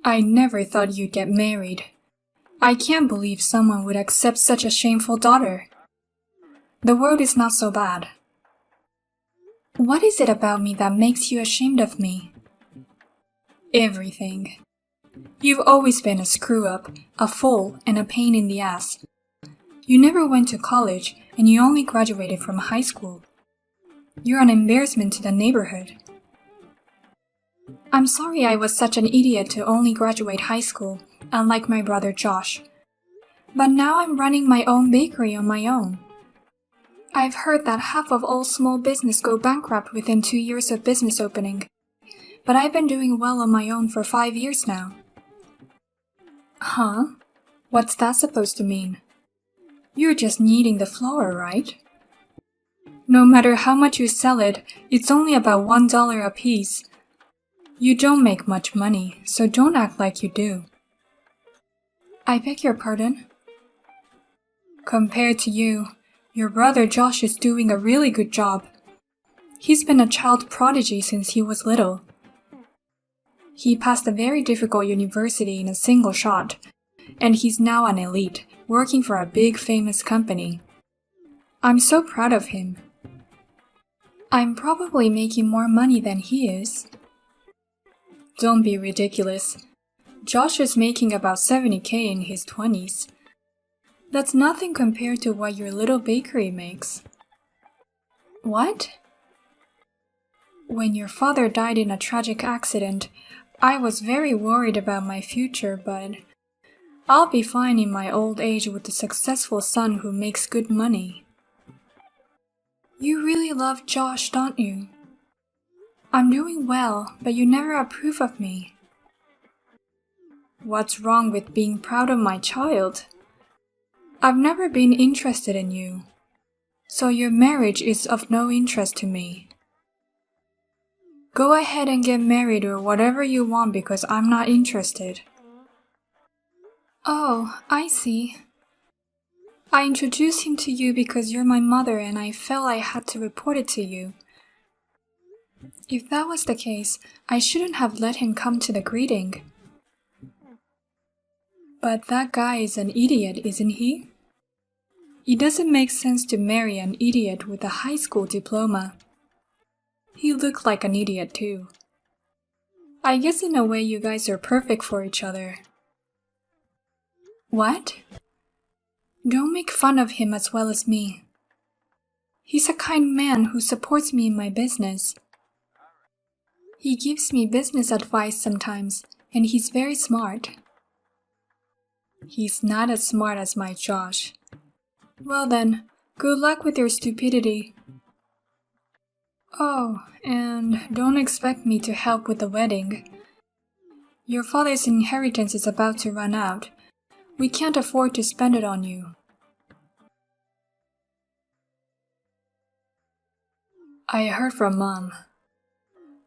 I never thought you'd get married. I can't believe someone would accept such a shameful daughter. The world is not so bad. What is it about me that makes you ashamed of me? Everything. You've always been a screw-up, a fool, and a pain in the ass. You never went to college, and you only graduated from high school. You're an embarrassment to the neighborhood. I'm sorry I was such an idiot to only graduate high school, unlike my brother Josh. But now I'm running my own bakery on my own. I've heard that half of all small business go bankrupt within 2 years of business opening. But I've been doing well on my own for 5 years now. Huh? What's that supposed to mean? You're just kneading the flour, right? No matter how much you sell it, it's only about $1 a piece. You don't make much money, so don't act like you do. I beg your pardon? Compared to you, your brother Josh is doing a really good job. He's been a child prodigy since he was little. He passed a very difficult university in a single shot, and he's now an elite, working for a big famous company. I'm so proud of him. I'm probably making more money than he is. Don't be ridiculous. Josh is making about $70,000 in his 20s. That's nothing compared to what your little bakery makes. What? When your father died in a tragic accident, I was very worried about my future, but I'll be fine in my old age with a successful son who makes good money. You really love Josh, don't you? I'm doing well, but you never approve of me. What's wrong with being proud of my child? I've never been interested in you, so your marriage is of no interest to me. Go ahead and get married or whatever you want because I'm not interested. Oh, I see. I introduced him to you because you're my mother and I felt I had to report it to you. If that was the case, I shouldn't have let him come to the greeting. But that guy is an idiot, isn't he? It doesn't make sense to marry an idiot with a high school diploma. He looked like an idiot too. I guess in a way you guys are perfect for each other. What? Don't make fun of him as well as me. He's a kind man who supports me in my business. He gives me business advice sometimes, and he's very smart. He's not as smart as my Josh. Well then, good luck with your stupidity. Oh, and don't expect me to help with the wedding. Your father's inheritance is about to run out. We can't afford to spend it on you. I heard from Mom.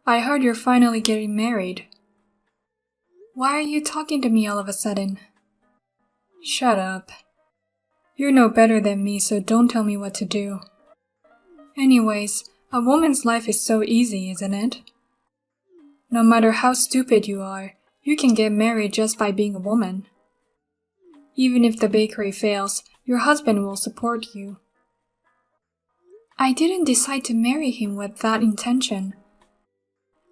I heard you're finally getting married. Why are you talking to me all of a sudden? Shut up. You're no better than me, so don't tell me what to do. Anyways, a woman's life is so easy, isn't it? No matter how stupid you are, you can get married just by being a woman. Even if the bakery fails, your husband will support you. I didn't decide to marry him with that intention.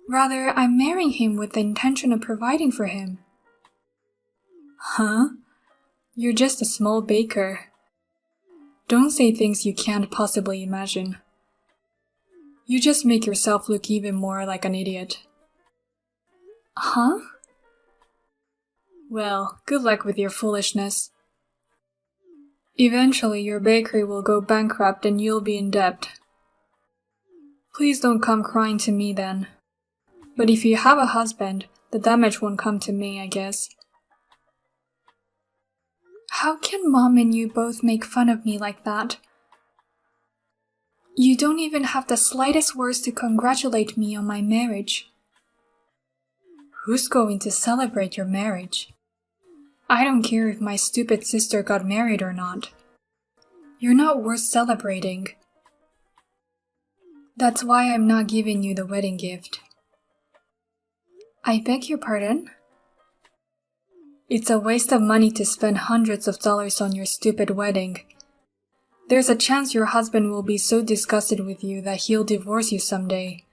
Rather, I'm marrying him with the intention of providing for him. Huh? You're just a small baker. Don't say things you can't possibly imagine. You just make yourself look even more like an idiot. Huh? Well, good luck with your foolishness. Eventually, your bakery will go bankrupt and you'll be in debt. Please don't come crying to me then. But if you have a husband, the damage won't come to me, I guess. How can Mom and you both make fun of me like that? You don't even have the slightest words to congratulate me on my marriage. Who's going to celebrate your marriage? I don't care if my stupid sister got married or not. You're not worth celebrating. That's why I'm not giving you the wedding gift. I beg your pardon? It's a waste of money to spend hundreds of dollars on your stupid wedding. There's a chance your husband will be so disgusted with you that he'll divorce you someday.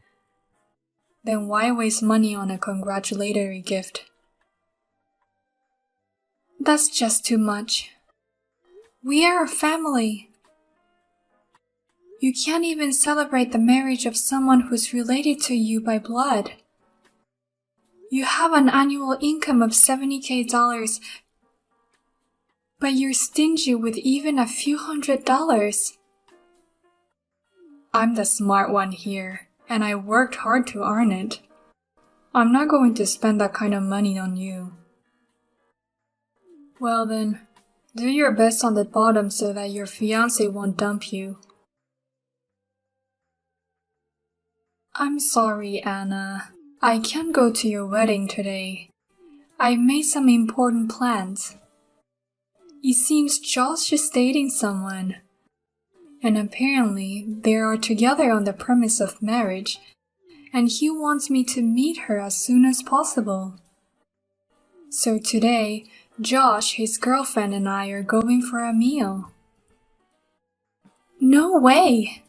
Then why waste money on a congratulatory gift? That's just too much. We are a family. You can't even celebrate the marriage of someone who's related to you by blood. You have an annual income of $70,000, but you're stingy with even a few $100s. I'm the smart one here, and I worked hard to earn it. I'm not going to spend that kind of money on you. Well then, do your best on the bottom so that your fiancé won't dump you. I'm sorry, Anna. I can't go to your wedding today. I've made some important plans. It seems Josh is dating someone, and apparently they are together on the premise of marriage, and he wants me to meet her as soon as possible. So today, Josh, his girlfriend, and I are going for a meal. No way!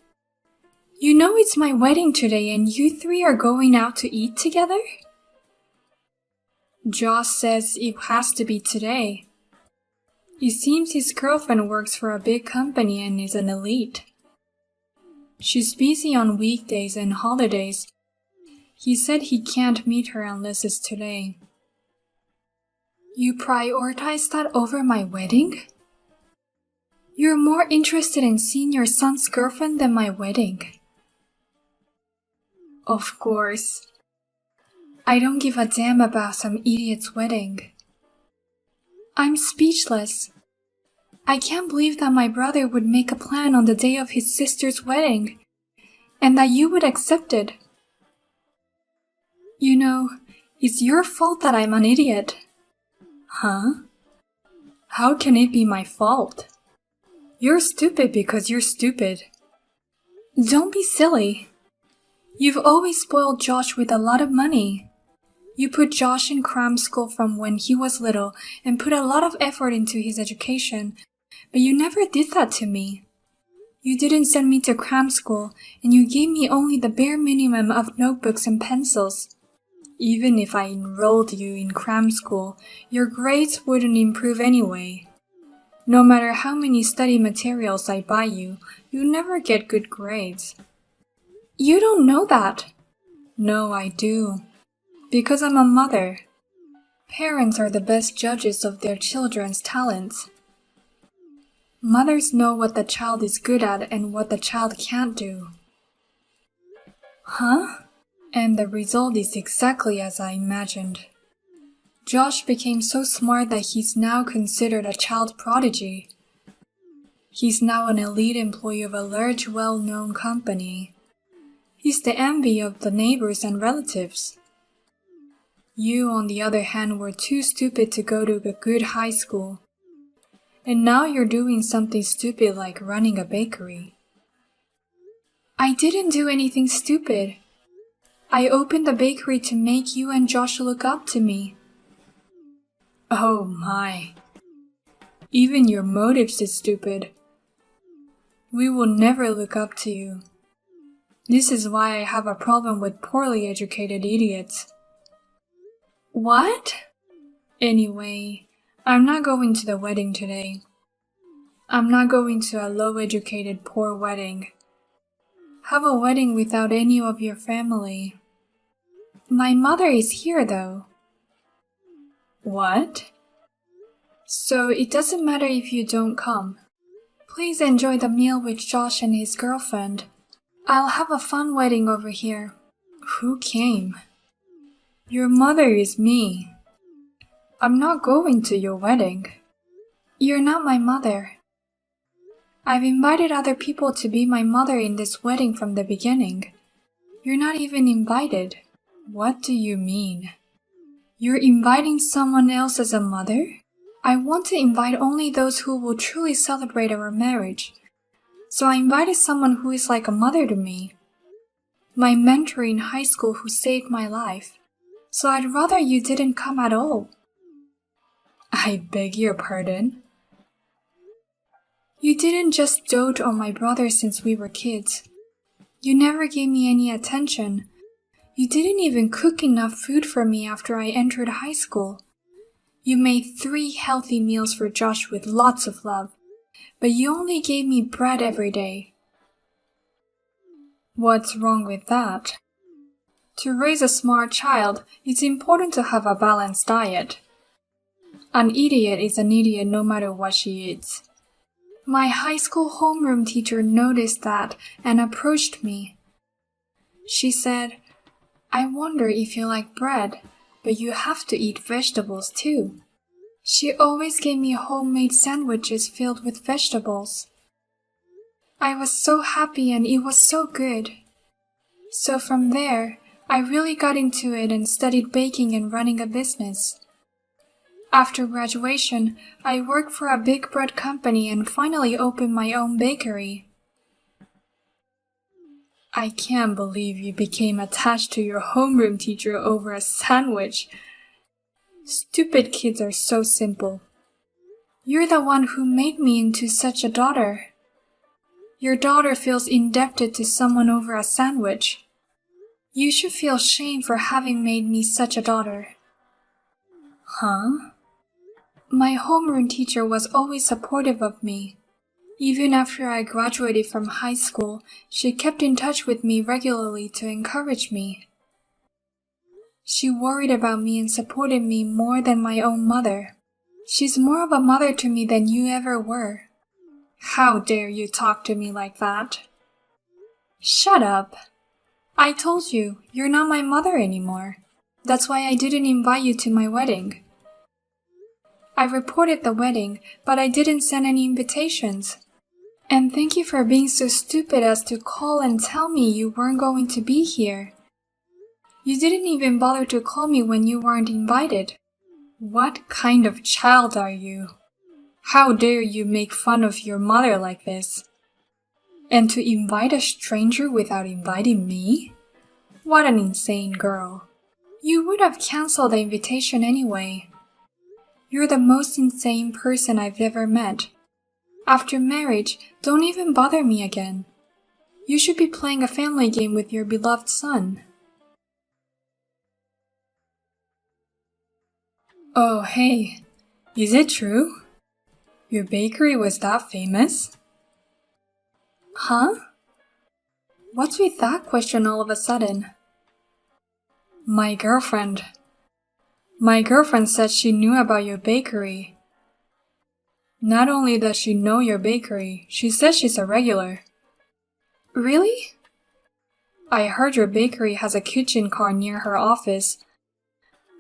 You know it's my wedding today and you three are going out to eat together? Josh says it has to be today. It seems his girlfriend works for a big company and is an elite. She's busy on weekdays and holidays. He said he can't meet her unless it's today. You prioritize that over my wedding? You're more interested in seeing your son's girlfriend than my wedding. Of course. I don't give a damn about some idiot's wedding. I'm speechless. I can't believe that my brother would make a plan on the day of his sister's wedding, and that you would accept it. You know, it's your fault that I'm an idiot. Huh? How can it be my fault? You're stupid because you're stupid. Don't be silly. You've always spoiled Josh with a lot of money. You put Josh in cram school from when he was little and put a lot of effort into his education, but you never did that to me. You didn't send me to cram school, and you gave me only the bare minimum of notebooks and pencils. Even if I enrolled you in cram school, your grades wouldn't improve anyway. No matter how many study materials I buy you, you never get good grades. You don't know that. No, I do. Because I'm a mother. Parents are the best judges of their children's talents. Mothers know what the child is good at and what the child can't do. Huh? And the result is exactly as I imagined. Josh became so smart that he's now considered a child prodigy. He's now an elite employee of a large, well-known company. He's the envy of the neighbors and relatives. You, on the other hand, were too stupid to go to a good high school. And now you're doing something stupid like running a bakery. I didn't do anything stupid. I opened the bakery to make you and Josh look up to me. Oh my. Even your motives is stupid. We will never look up to you. This is why I have a problem with poorly educated idiots. What? Anyway, I'm not going to the wedding today. I'm not going to a low-educated poor wedding. Have a wedding without any of your family. My mother is here though. What? So it doesn't matter if you don't come. Please enjoy the meal with Josh and his girlfriend. I'll have a fun wedding over here. Who came? Your mother is me. I'm not going to your wedding. You're not my mother. I've invited other people to be my mother in this wedding from the beginning. You're not even invited. What do you mean? You're inviting someone else as a mother? I want to invite only those who will truly celebrate our marriage. So I invited someone who is like a mother to me. My mentor in high school who saved my life. So I'd rather you didn't come at all. I beg your pardon? You didn't just dote on my brother since we were kids. You never gave me any attention. You didn't even cook enough food for me after I entered high school. You made 3 healthy meals for Josh with lots of love, but you only gave me bread every day. What's wrong with that? To raise a smart child, it's important to have a balanced diet. An idiot is an idiot no matter what she eats. My high school homeroom teacher noticed that and approached me. She said, "I wonder if you like bread, but you have to eat vegetables too." She always gave me homemade sandwiches filled with vegetables. I was so happy and it was so good. So from there, I really got into it and studied baking and running a business. After graduation, I worked for a big bread company and finally opened my own bakery. I can't believe you became attached to your homeroom teacher over a sandwich. Stupid kids are so simple. You're the one who made me into such a daughter. Your daughter feels indebted to someone over a sandwich. You should feel shame for having made me such a daughter. Huh? My homeroom teacher was always supportive of me. Even after I graduated from high school, she kept in touch with me regularly to encourage me. She worried about me and supported me more than my own mother. She's more of a mother to me than you ever were. How dare you talk to me like that? Shut up. I told you, you're not my mother anymore. That's why I didn't invite you to my wedding. I reported the wedding, but I didn't send any invitations. And thank you for being so stupid as to call and tell me you weren't going to be here. You didn't even bother to call me when you weren't invited. What kind of child are you? How dare you make fun of your mother like this? And to invite a stranger without inviting me? What an insane girl. You would have canceled the invitation anyway. You're the most insane person I've ever met. After marriage, don't even bother me again. You should be playing a family game with your beloved son. Oh, hey, is it true? Your bakery was that famous? Huh? What's with that question all of a sudden? My girlfriend said she knew about your bakery. Not only does she know your bakery, she says she's a regular. Really? I heard your bakery has a kitchen car near her office.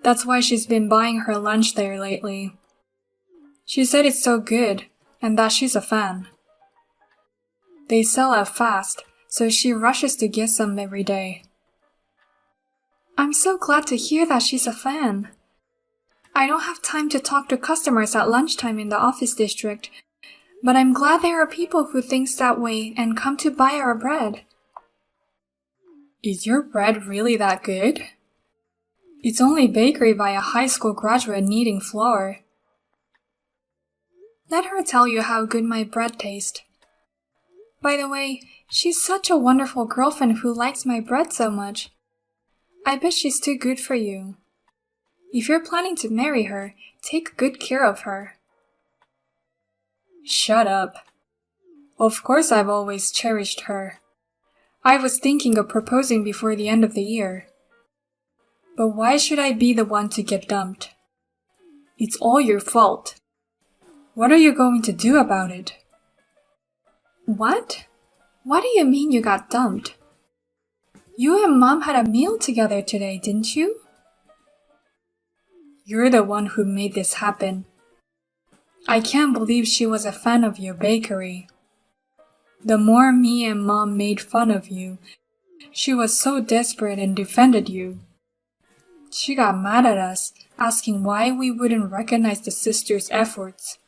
That's why she's been buying her lunch there lately. She said it's so good, and that she's a fan. They sell out fast, so she rushes to get some every day. I'm so glad to hear that she's a fan. I don't have time to talk to customers at lunchtime in the office district, but I'm glad there are people who think that way and come to buy our bread. Is your bread really that good? It's only bakery by a high school graduate needing flour. Let her tell you how good my bread tastes. By the way, she's such a wonderful girlfriend who likes my bread so much. I bet she's too good for you. If you're planning to marry her, take good care of her. Shut up. Of course I've always cherished her. I was thinking of proposing before the end of the year. But why should I be the one to get dumped? It's all your fault. What are you going to do about it? What? What do you mean you got dumped? You and Mom had a meal together today, didn't you? You're the one who made this happen. I can't believe she was a fan of your bakery. The more me and Mom made fun of you, she was so desperate and defended you. She got mad at us, asking why we wouldn't recognize the sisters' efforts.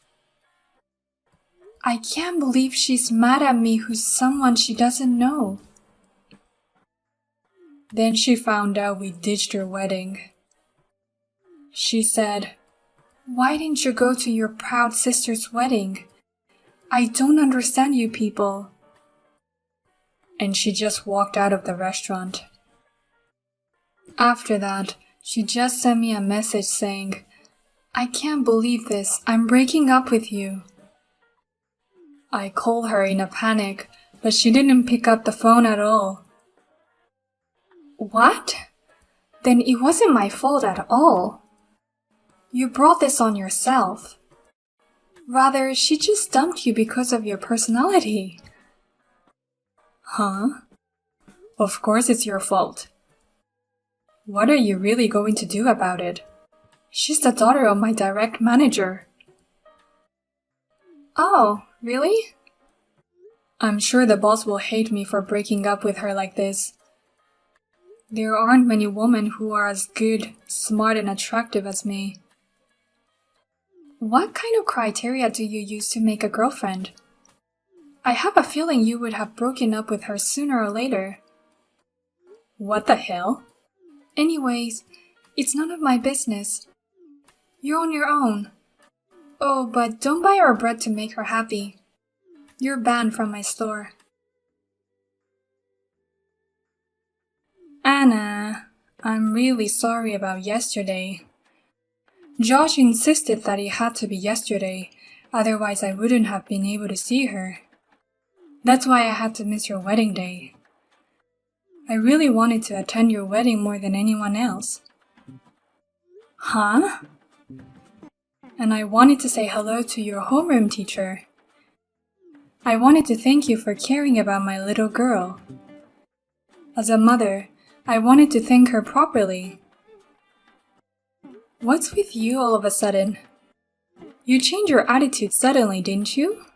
I can't believe she's mad at me who's someone she doesn't know. Then she found out we ditched her wedding. She said, Why didn't you go to your proud sister's wedding? I don't understand you people. And she just walked out of the restaurant. After that, she just sent me a message saying, I can't believe this, I'm breaking up with you. I called her in a panic, but she didn't pick up the phone at all. What? Then it wasn't my fault at all. You brought this on yourself. Rather, she just dumped you because of your personality. Huh? Of course it's your fault. What are you really going to do about it? She's the daughter of my direct manager. Oh, really? I'm sure the boss will hate me for breaking up with her like this. There aren't many women who are as good, smart, and attractive as me. What kind of criteria do you use to make a girlfriend? I have a feeling you would have broken up with her sooner or later. What the hell? Anyways, it's none of my business. You're on your own. Oh, but don't buy her bread to make her happy. You're banned from my store. Anna, I'm really sorry about yesterday. Josh insisted that it had to be yesterday, otherwise I wouldn't have been able to see her. That's why I had to miss your wedding day. I really wanted to attend your wedding more than anyone else. Huh? And I wanted to say hello to your homeroom teacher. I wanted to thank you for caring about my little girl. As a mother, I wanted to thank her properly. What's with you all of a sudden? You changed your attitude suddenly, didn't you?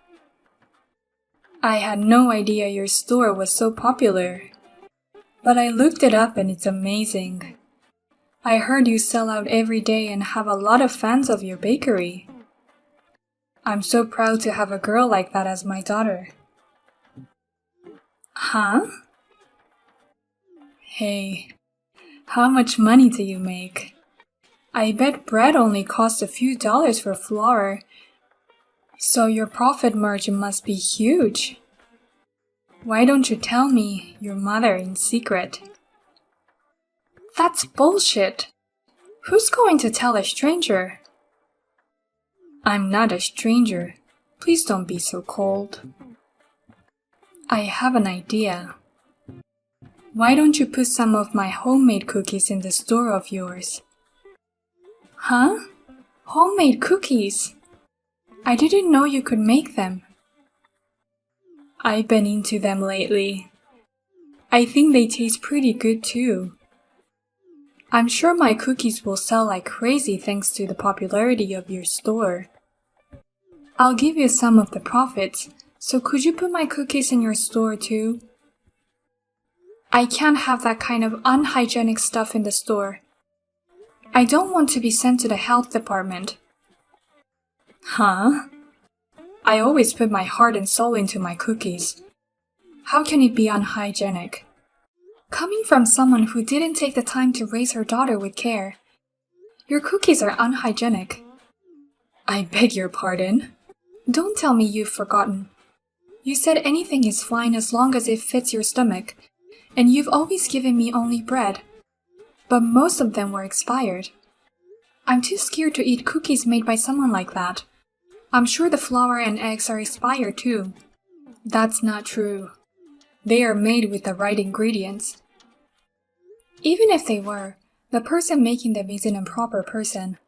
I had no idea your store was so popular. But I looked it up and it's amazing. I heard you sell out every day and have a lot of fans of your bakery. I'm so proud to have a girl like that as my daughter. Huh? Hey, how much money do you make? I bet bread only costs a few dollars for flour, so your profit margin must be huge. Why don't you tell me, your mother, in secret? That's bullshit. Who's going to tell a stranger? I'm not a stranger. Please don't be so cold. I have an idea. Why don't you put some of my homemade cookies in the store of yours? Huh? Homemade cookies? I didn't know you could make them. I've been into them lately. I think they taste pretty good too. I'm sure my cookies will sell like crazy thanks to the popularity of your store. I'll give you some of the profits, so could you put my cookies in your store too? I can't have that kind of unhygienic stuff in the store. I don't want to be sent to the health department. Huh? I always put my heart and soul into my cookies. How can it be unhygienic? Coming from someone who didn't take the time to raise her daughter with care, your cookies are unhygienic. I beg your pardon. Don't tell me you've forgotten. You said anything is fine as long as it fits your stomach, and you've always given me only bread. But most of them were expired. I'm too scared to eat cookies made by someone like that. I'm sure the flour and eggs are expired too. That's not true. They are made with the right ingredients. Even if they were, the person making them is an improper person.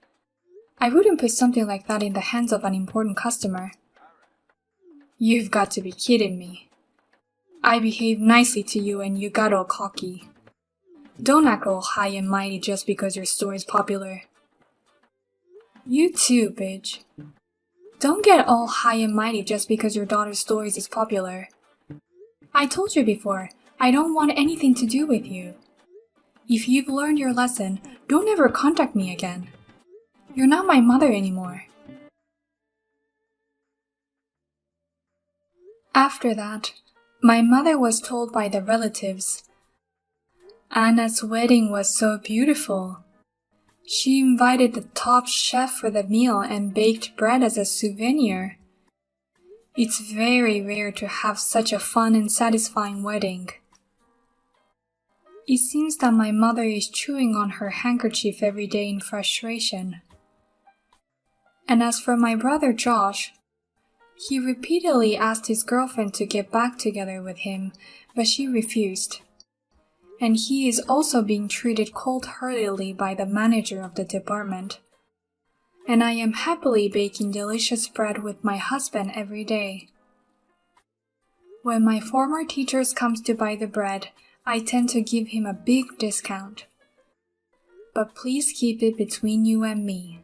I wouldn't put something like that in the hands of an important customer. You've got to be kidding me. I behaved nicely to you and you got all cocky. Don't act all high and mighty just because your store is popular. You too, bitch. Don't get all high and mighty just because your daughter's stories is popular. I told you before, I don't want anything to do with you. If you've learned your lesson, don't ever contact me again. You're not my mother anymore. After that, my mother was told by the relatives, Anna's wedding was so beautiful. She invited the top chef for the meal and baked bread as a souvenir. It's very rare to have such a fun and satisfying wedding. It seems that my mother is chewing on her handkerchief every day in frustration. And as for my brother Josh, he repeatedly asked his girlfriend to get back together with him, but she refused. And he is also being treated cold-heartedly by the manager of the department. And I am happily baking delicious bread with my husband every day. When my former teachers comes to buy the bread, I tend to give him a big discount. But please keep it between you and me.